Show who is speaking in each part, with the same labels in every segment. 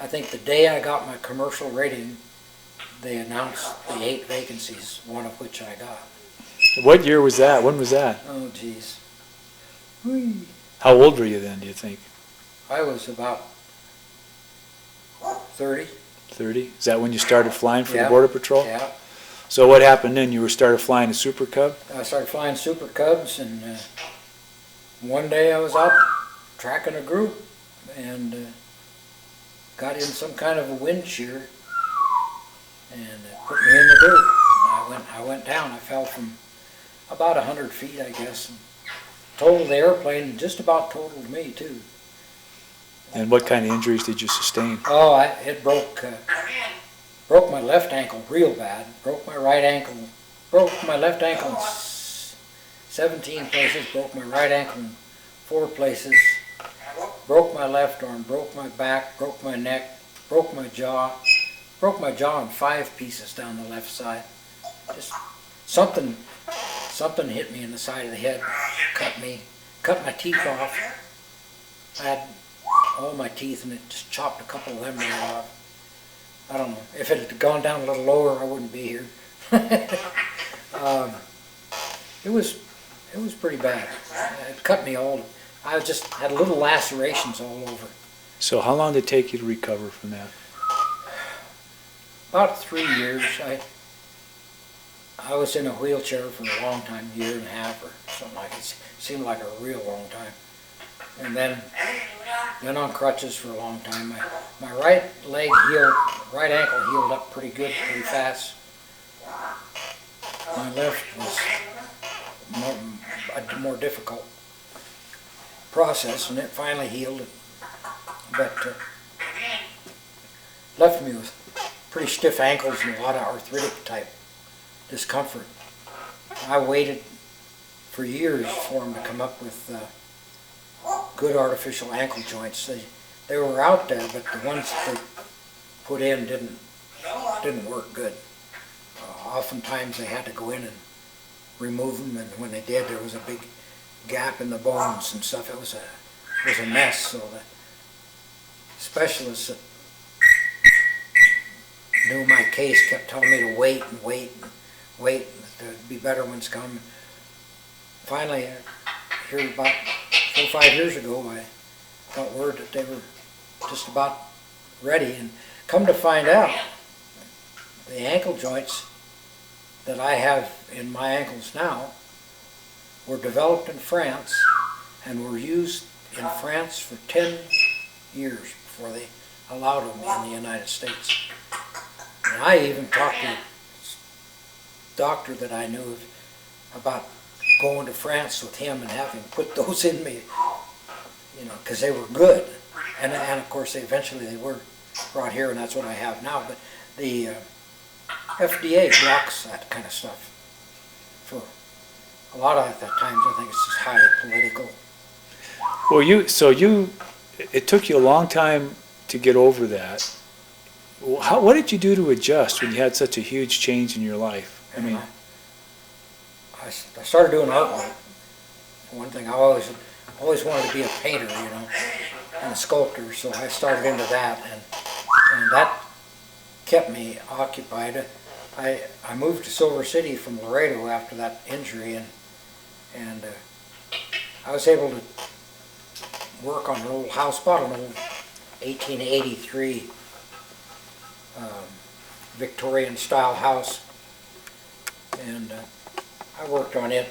Speaker 1: I think the day I got my commercial rating, they announced the 8 vacancies, one of which I got.
Speaker 2: What year was that? When was that?
Speaker 1: Oh, geez.
Speaker 2: How old were you then, do you think?
Speaker 1: I was about 30.
Speaker 2: 30? Is that when you started flying for
Speaker 1: Yeah.
Speaker 2: the Border Patrol?
Speaker 1: Yeah.
Speaker 2: So what happened then? You started flying a Super Cub?
Speaker 1: I started flying Super Cubs, and one day I was out tracking a group and got in some kind of a wind shear and it put me in the dirt. I went down. I fell from about 100 feet, I guess, and totaled the airplane, just about totaled me too.
Speaker 2: And what kind of injuries did you sustain?
Speaker 1: Oh, it broke my left ankle real bad. Broke my right ankle. Broke my left ankle in 17 places. Broke my right ankle in 4 places. Broke my left arm. Broke my back. Broke my neck. Broke my jaw. Broke my jaw in 5 pieces down the left side. Just something hit me in the side of the head. Cut my teeth off. I had all my teeth, and it just chopped a couple of them right off. I don't know. If it had gone down a little lower, I wouldn't be here. It was pretty bad. It cut me all. I just had little lacerations all over.
Speaker 2: So how long did it take you to recover from that?
Speaker 1: About 3 years. I was in a wheelchair for a long time, year and a half or something like it. It seemed like a real long time. And then on crutches for a long time. My right leg healed, right ankle healed up pretty good, pretty fast. My left was a more difficult process, and it finally healed. But left me with pretty stiff ankles and a lot of arthritic type discomfort. I waited for years for them to come up with good artificial ankle joints. They were out there, but the ones they put in didn't work good. Oftentimes they had to go in and remove them, and when they did, there was a big gap in the bones and stuff. It was a mess. So the specialists that knew my case kept telling me to wait and wait and wait. There'd be better ones come. Finally, here about 4 or 5 years ago, I got word that they were just about ready, and come to find out, the ankle joints that I have in my ankles now were developed in France and were used in France for 10 years before they allowed them in the United States. And I even talked to a doctor that I knew about going to France with him and having put those in me, you know, because they were good. And of course, eventually they were brought here, and that's what I have now. But the FDA blocks that kind of stuff. For a lot of the times, I think it's just highly political.
Speaker 2: Well, it took you a long time to get over that. What did you do to adjust when you had such a huge change in your life? I mean,
Speaker 1: I started doing artwork. One thing, I always wanted to be a painter, you know, and a sculptor, so I started into that, and that kept me occupied. I moved to Silver City from Laredo after that injury, and I was able to work on an old house, bought an old 1883 Victorian style house, and I worked on it,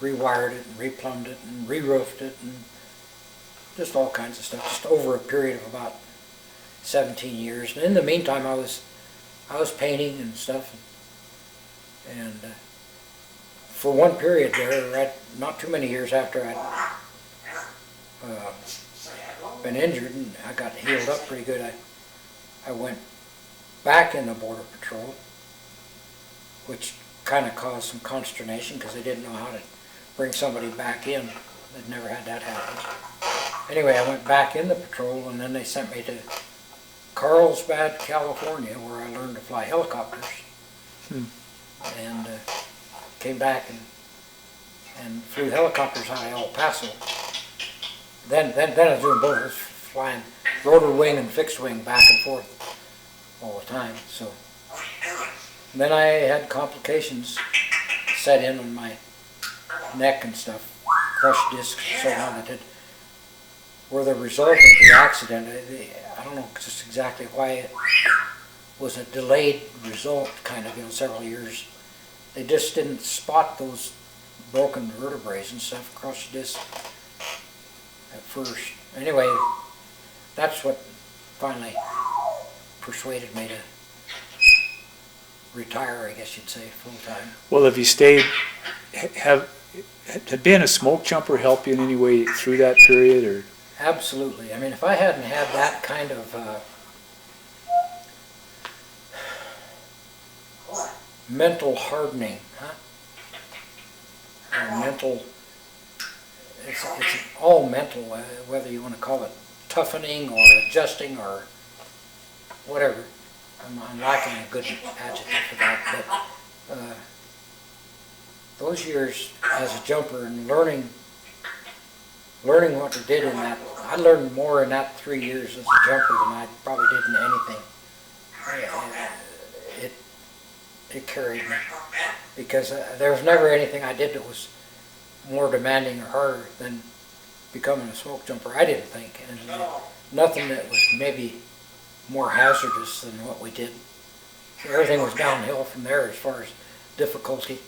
Speaker 1: rewired it, and replumbed it, and re-roofed it, and just all kinds of stuff, just over a period of about 17 years. And in the meantime, I was painting and stuff, and for one period there, not too many years after I'd been injured and I got healed up pretty good, I went back in the Border Patrol, which kind of caused some consternation because they didn't know how to bring somebody back in. They'd never had that happen. Anyway, I went back in the patrol, and then they sent me to Carlsbad, California, where I learned to fly helicopters. And came back and flew helicopters out of El Paso. Then I was doing both. I was flying rotor wing and fixed wing back and forth all the time. So and then I had complications set in on my neck and stuff, crushed discs and so on, that were the result of the accident. I don't know just exactly why it was a delayed result, kind of, several years. They just didn't spot those broken vertebrae and stuff, crushed discs at first. Anyway, that's what finally persuaded me to retire, I guess you'd say, full time.
Speaker 2: Well, have you stayed, had being a smoke jumper help you in any way through that period, or?
Speaker 1: Absolutely. I mean, if I hadn't had that kind of mental hardening, mental, it's all mental, whether you want to call it toughening or adjusting or whatever. I'm lacking a good adjective for that, but those years as a jumper and learning what we did in that, I learned more in that 3 years as a jumper than I probably did in anything. It carried me, because there was never anything I did that was more demanding or harder than becoming a smoke jumper, I didn't think, and nothing that was maybe more hazardous than what we did. So everything was downhill from there as far as difficulty.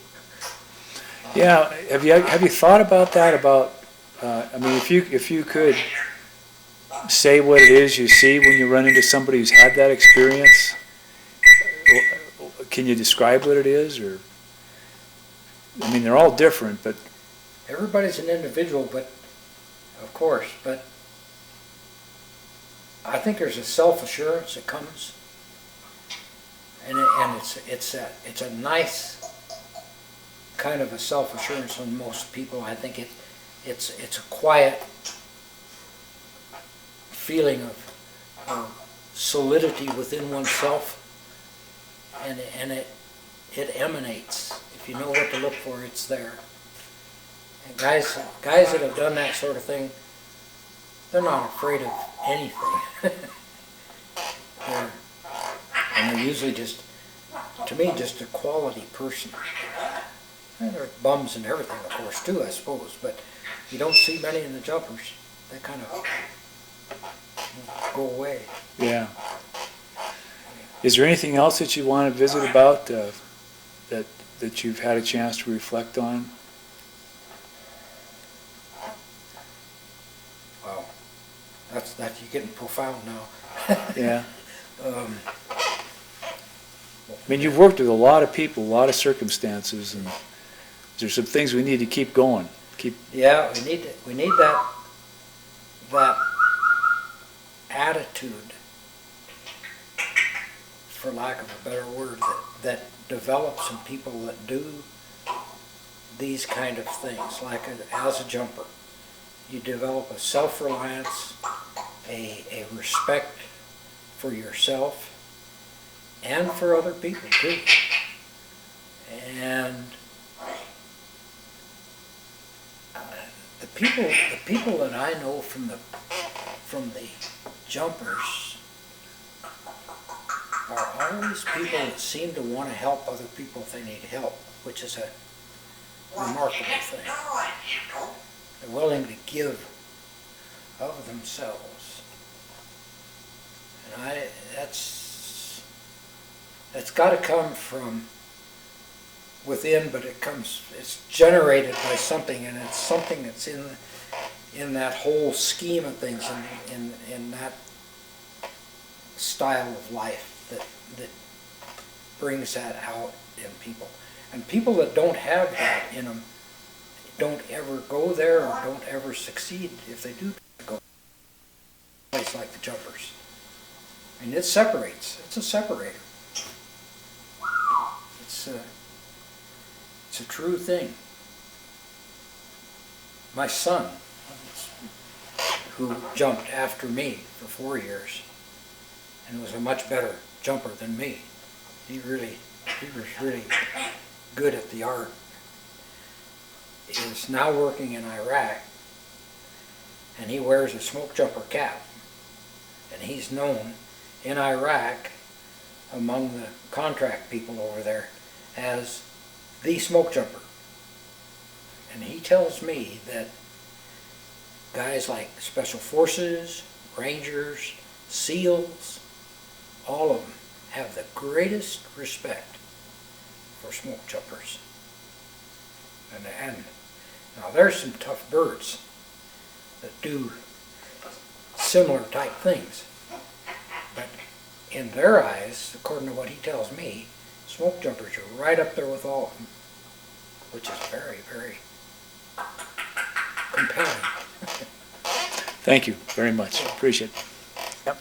Speaker 2: Yeah, have you thought about that? About I mean, if you could say what it is you see when you run into somebody who's had that experience, can you describe what it is? Or, I mean, they're all different, but
Speaker 1: everybody's an individual, but of course, but I think there's a self-assurance that comes, and it's a nice kind of a self-assurance on most people. I think it's a quiet feeling of solidity within oneself, and it emanates. If you know what to look for, it's there. And guys that have done that sort of thing, they're not afraid of anything. they're usually just, to me, just a quality person. And there are bums and everything, of course, too, I suppose, but you don't see many in the jumpers. They kind of go away.
Speaker 2: yeah. Is there anything else that you want to visit about that you've had a chance to reflect on?
Speaker 1: Wow, that's you're getting profound now.
Speaker 2: Yeah. I mean, you've worked with a lot of people, a lot of circumstances, and there's some things we need to keep going.
Speaker 1: Yeah, we need that attitude, for lack of a better word, that develops in people that do these kind of things. Like as a jumper, you develop a self-reliance, a respect for yourself and for other people too. And the people that I know from the jumpers are always people that seem to want to help other people if they need help, which is a remarkable thing. They're willing to give of themselves. And that's got to come from within, but it's generated by something, and it's something that's in that whole scheme of things, in that style of life that brings that out in people. And people that don't have that in them don't ever go there or don't ever succeed if they do go to a place like the jumpers. I mean, it separates. It's a separator. It's a true thing. My son, who jumped after me for 4 years and was a much better jumper than me, he was really good at the art, is now working in Iraq, and he wears a smoke jumper cap. and he's known in Iraq among the contract people over there as the Smokejumper. And he tells me that guys like Special Forces, Rangers, SEALs, all of them have the greatest respect for Smokejumpers. And now there's some tough birds that do similar type things. But in their eyes, according to what he tells me, Smokejumpers are right up there with all of them, which is very, very compelling.
Speaker 2: Thank you very much. Appreciate it.
Speaker 1: Yep.